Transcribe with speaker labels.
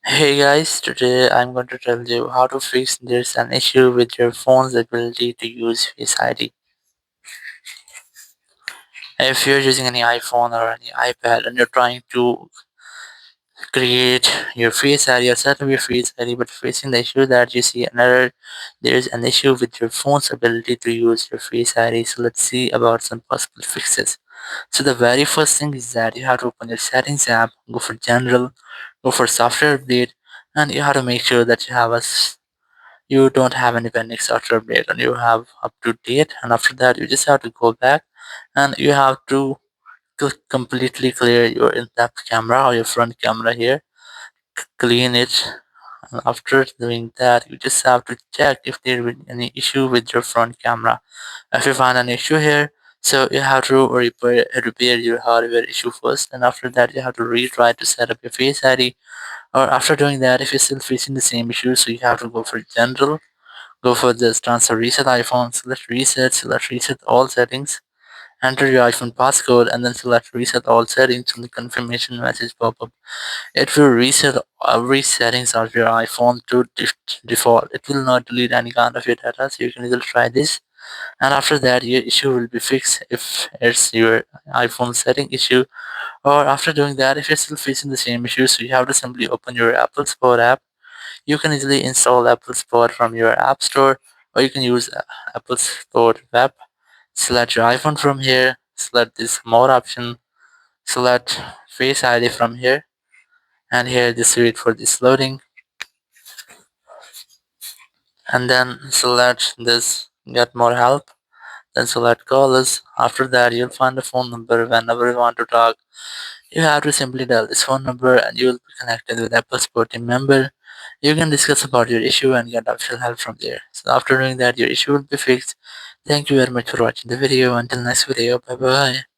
Speaker 1: Hey guys, today I'm going to tell you how to fix there's an issue with your phone's ability to use Face ID. If you're using any iPhone or any iPad and you're trying to create your Face ID or set up your Face ID but facing the issue that you see an error, there's an issue with your phone's ability to use your Face ID. So let's see about some possible fixes. So the very first thing is that you have to open your settings app, go for general, go for software update, and you have to make sure that you don't have any pending software update and you have up to date. And after that you just have to go back and you have to completely clear your in-depth camera or your front camera here, clean it. And after doing that you just have to check if there is any issue with your front camera. If you find an issue here, so you have to repair your hardware issue first, and after that you have to retry to set up your Face ID. Or after doing that, if you're still facing the same issue, so you have to go for general, go for this transfer reset iPhone, select reset all settings, enter your iPhone passcode, and then select reset all settings and the confirmation message pop up. It will reset every settings of your iPhone to default. It will not delete any kind of your data, so you can either try this. And after that, your issue will be fixed if it's your iPhone setting issue. Or after doing that, if you're still facing the same issue, so you have to simply open your Apple Sport app. You can easily install Apple Sport from your App Store, or you can use Apple Sport web. Select your iPhone from here, select this more option, select Face ID from here, and here just wait for this loading, and then select this get more help, then select call us. After that, you'll find a phone number whenever you want to talk. You have to simply dial this phone number and you will be connected with Apple Support team member. You can discuss about your issue and get official help from there. So after doing that, your issue will be fixed. Thank you very much for watching the video. Until next video, bye bye.